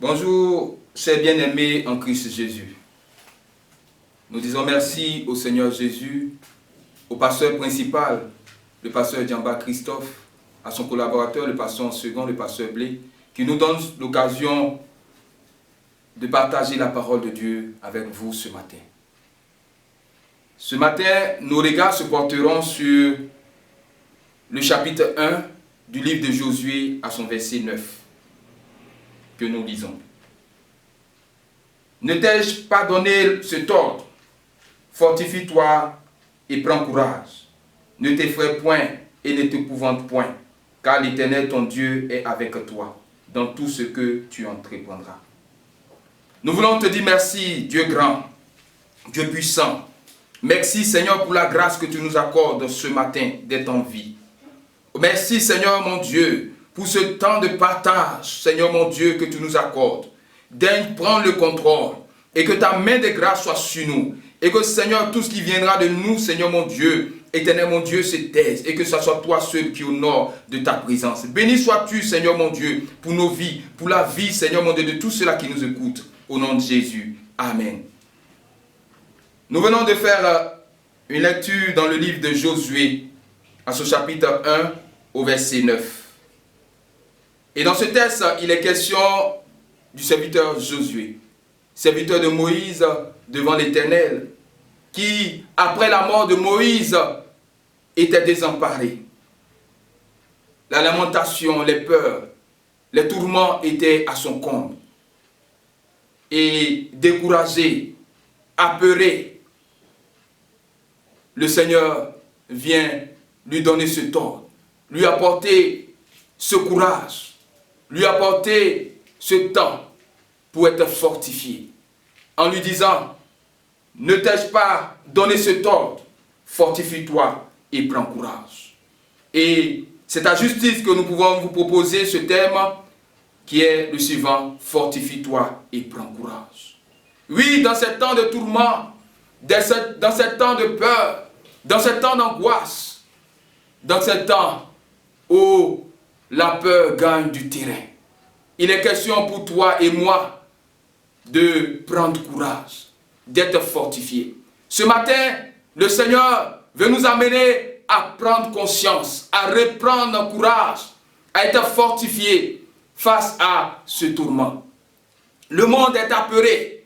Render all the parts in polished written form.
Bonjour, chers bien-aimés en Christ Jésus. Nous disons merci au Seigneur Jésus, au pasteur principal, le pasteur Djamba Christophe, à son collaborateur, le pasteur second, le pasteur Blé, qui nous donne l'occasion de partager la parole de Dieu avec vous ce matin. Ce matin, nos regards se porteront sur le chapitre 1 du livre de Josué à son verset 9, que nous lisons. Ne t'ai-je pas donné cet ordre? Fortifie-toi et prends courage. Ne t'effraie point et ne t'épouvante point, car l'Éternel ton Dieu est avec toi dans tout ce que tu entreprendras. Nous voulons te dire merci, Dieu grand, Dieu puissant. Merci Seigneur pour la grâce que tu nous accordes ce matin d'être en vie. Merci Seigneur mon Dieu pour ce temps de partage, Seigneur mon Dieu, que tu nous accordes. Daigne prendre le contrôle et que ta main de grâce soit sur nous. Et que Seigneur, tout ce qui viendra de nous, Seigneur mon Dieu, Éternel mon Dieu, se taise. Et que ce soit toi seul qui honore de ta présence. Béni sois-tu, Seigneur mon Dieu, pour nos vies, pour la vie, Seigneur mon Dieu, de tous ceux-là qui nous écoutent. Au nom de Jésus. Amen. Nous venons de faire une lecture dans le livre de Josué, à ce chapitre 1, au verset 9. Et dans ce texte, il est question du serviteur Josué, serviteur de Moïse devant l'Éternel, qui, après la mort de Moïse, était désemparé. La lamentation, les peurs, les tourments étaient à son comble. Et découragé, apeuré, le Seigneur vient lui donner ce ordre, lui apporter ce courage, lui apporter ce temps pour être fortifié, en lui disant, ne t'ai-je pas donné cet ordre, fortifie-toi et prends courage. Et c'est à justice que nous pouvons vous proposer ce thème qui est le suivant, fortifie-toi et prends courage. Oui, dans ces temps de tourment, dans ces temps de peur, dans ces temps d'angoisse, dans ces temps où la peur gagne du terrain, il est question pour toi et moi de prendre courage, d'être fortifié. Ce matin, le Seigneur veut nous amener à prendre conscience, à reprendre courage, à être fortifié face à ce tourment. Le monde est apeuré.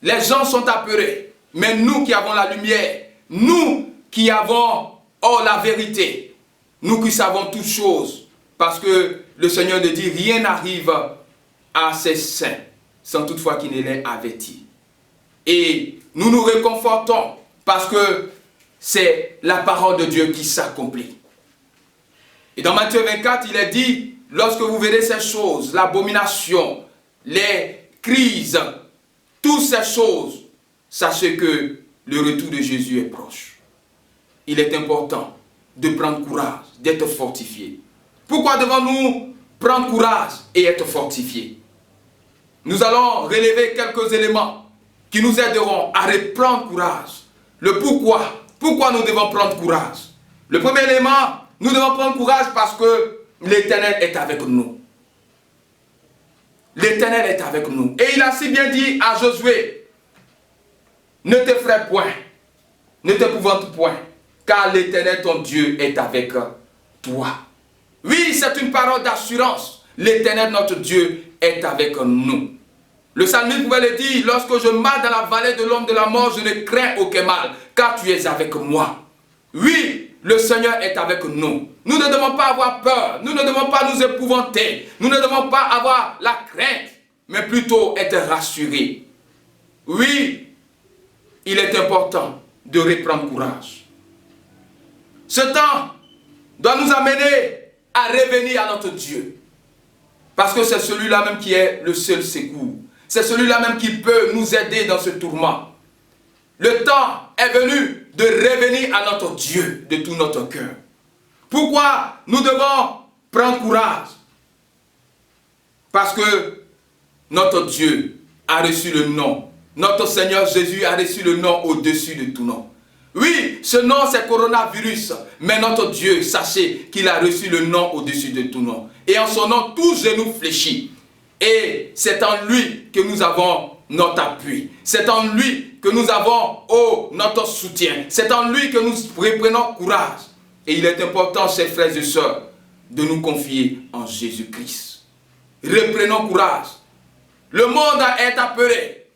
Les gens sont apeurés. Mais nous qui avons la lumière, nous qui avons la vérité, nous qui savons toutes choses, parce que le Seigneur nous dit, rien n'arrive à ses saints, sans toutefois qu'il ne l'ait averti. Et nous nous réconfortons, parce que c'est la parole de Dieu qui s'accomplit. Et dans Matthieu 24, il est dit, lorsque vous verrez ces choses, l'abomination, les crises, toutes ces choses, sachez que le retour de Jésus est proche. Il est important de prendre courage, d'être fortifié. Pourquoi devons-nous prendre courage et être fortifiés? Nous allons relever quelques éléments qui nous aideront à reprendre courage. Le pourquoi. Pourquoi nous devons prendre courage? Le premier élément, nous devons prendre courage parce que l'Éternel est avec nous. L'Éternel est avec nous. Et il a si bien dit à Josué, ne t'effraie point, ne t'épouvante point, car l'Éternel ton Dieu est avec toi. Oui, c'est une parole d'assurance. L'Éternel notre Dieu est avec nous. Le psalmiste pouvait le dire, lorsque je marche dans la vallée de l'ombre de la mort, je ne crains aucun mal, car tu es avec moi. Oui, le Seigneur est avec nous. Nous ne devons pas avoir peur. Nous ne devons pas nous épouvanter. Nous ne devons pas avoir la crainte, mais plutôt être rassurés. Oui, il est important de reprendre courage. Ce temps doit nous amener à revenir à notre Dieu. Parce que c'est celui-là même qui est le seul secours. C'est celui-là même qui peut nous aider dans ce tourment. Le temps est venu de revenir à notre Dieu de tout notre cœur. Pourquoi nous devons prendre courage? Parce que notre Dieu a reçu le nom. Notre Seigneur Jésus a reçu le nom au-dessus de tout nom. Oui, ce nom c'est coronavirus. Mais notre Dieu, sachez qu'il a reçu le nom au-dessus de tout nom. Et en son nom, tout genou fléchit. Et c'est en lui que nous avons notre appui. C'est en lui que nous avons notre soutien. C'est en lui que nous reprenons courage. Et il est important, chers frères et sœurs, de nous confier en Jésus-Christ. Reprenons courage. Le monde est apeuré.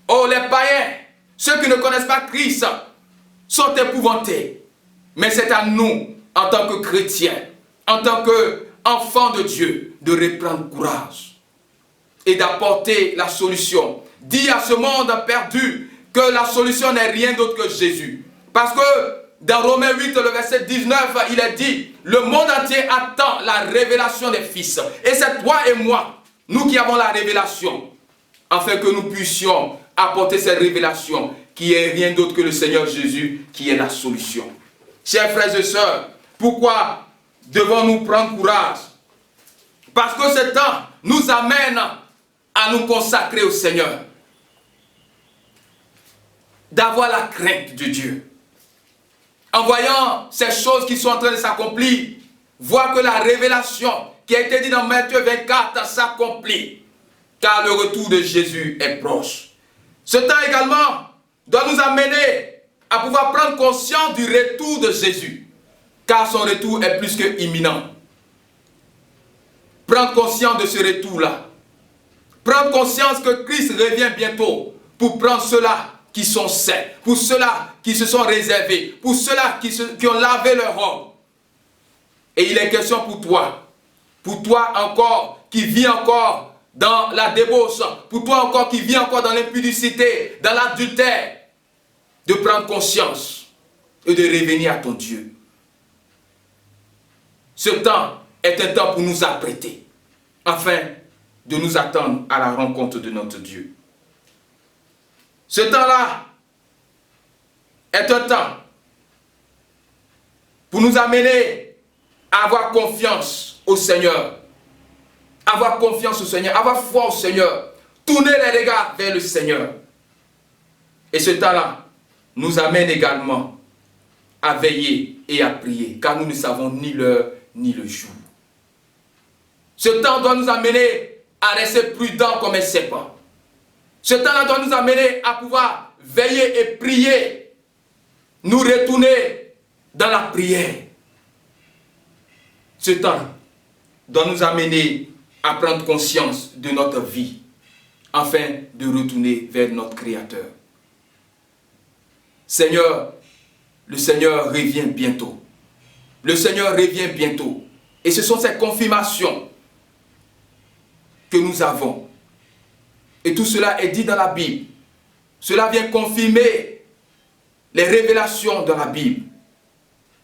Oh, les païens, ceux qui ne connaissent pas Christ, sont épouvantés. Mais c'est à nous, en tant que chrétiens, en tant qu'enfants de Dieu, de reprendre courage et d'apporter la solution. Dis à ce monde perdu que la solution n'est rien d'autre que Jésus. Parce que dans Romains 8, le verset 19, il est dit, le monde entier attend la révélation des fils. Et c'est toi et moi, nous qui avons la révélation, afin que nous puissions apporter cette révélation qui est rien d'autre que le Seigneur Jésus, qui est la solution. Chers frères et sœurs, pourquoi devons-nous prendre courage? Parce que ce temps nous amène à nous consacrer au Seigneur. D'avoir la crainte de Dieu. En voyant ces choses qui sont en train de s'accomplir, voir que la révélation qui a été dite dans Matthieu 24 s'accomplit. Car le retour de Jésus est proche. Ce temps également doit nous amener à pouvoir prendre conscience du retour de Jésus. Car son retour est plus que imminent. Prendre conscience de ce retour-là. Prendre conscience que Christ revient bientôt pour prendre ceux-là qui sont saints, pour ceux-là qui se sont réservés, pour ceux-là qui ont lavé leur robe. Et il est question pour toi encore qui vis encore dans la débauche, pour toi encore qui vis encore dans l'impudicité, dans l'adultère, de prendre conscience et de revenir à ton Dieu. Ce temps est un temps pour nous apprêter, afin de nous attendre à la rencontre de notre Dieu. Ce temps-là est un temps pour nous amener à avoir confiance au Seigneur. Avoir confiance au Seigneur, avoir foi au Seigneur. Tourner les regards vers le Seigneur. Et ce temps-là nous amène également à veiller et à prier, car nous ne savons ni l'heure ni le jour. Ce temps doit nous amener à rester prudents comme un serpent. Ce temps-là doit nous amener à pouvoir veiller et prier, nous retourner dans la prière. Ce temps doit nous amener à prendre conscience de notre vie, afin de retourner vers notre Créateur. Seigneur, le Seigneur revient bientôt. Le Seigneur revient bientôt. Et ce sont ces confirmations que nous avons. Et tout cela est dit dans la Bible. Cela vient confirmer les révélations de la Bible.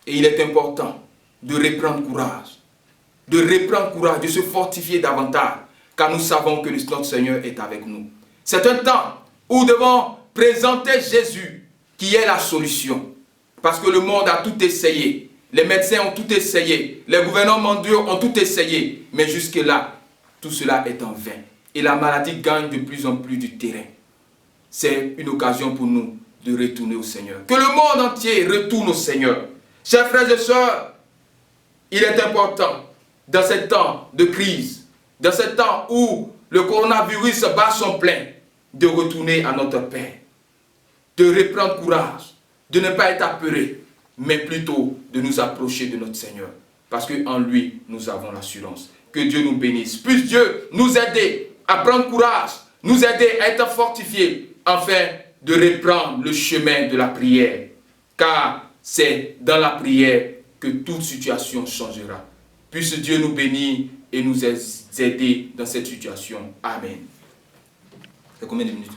Et il est important de reprendre courage. De se fortifier davantage. Car nous savons que notre Seigneur est avec nous. C'est un temps où nous devons présenter Jésus, qui est la solution. Parce que le monde a tout essayé. Les médecins ont tout essayé. Les gouvernements mondiaux ont tout essayé. Mais jusque-là, tout cela est en vain. Et la maladie gagne de plus en plus du terrain. C'est une occasion pour nous de retourner au Seigneur. Que le monde entier retourne au Seigneur. Chers frères et sœurs, il est important, dans ce temps de crise, dans ce temps où le coronavirus bat son plein, de retourner à notre Père. De reprendre courage, de ne pas être apeuré, mais plutôt de nous approcher de notre Seigneur. Parce qu'en lui, nous avons l'assurance. Que Dieu nous bénisse. Puisse Dieu nous aider à prendre courage, nous aider à être fortifiés, afin de reprendre le chemin de la prière. Car c'est dans la prière que toute situation changera. Puisse Dieu nous bénir et nous aider dans cette situation. Amen. C'est combien de minutes?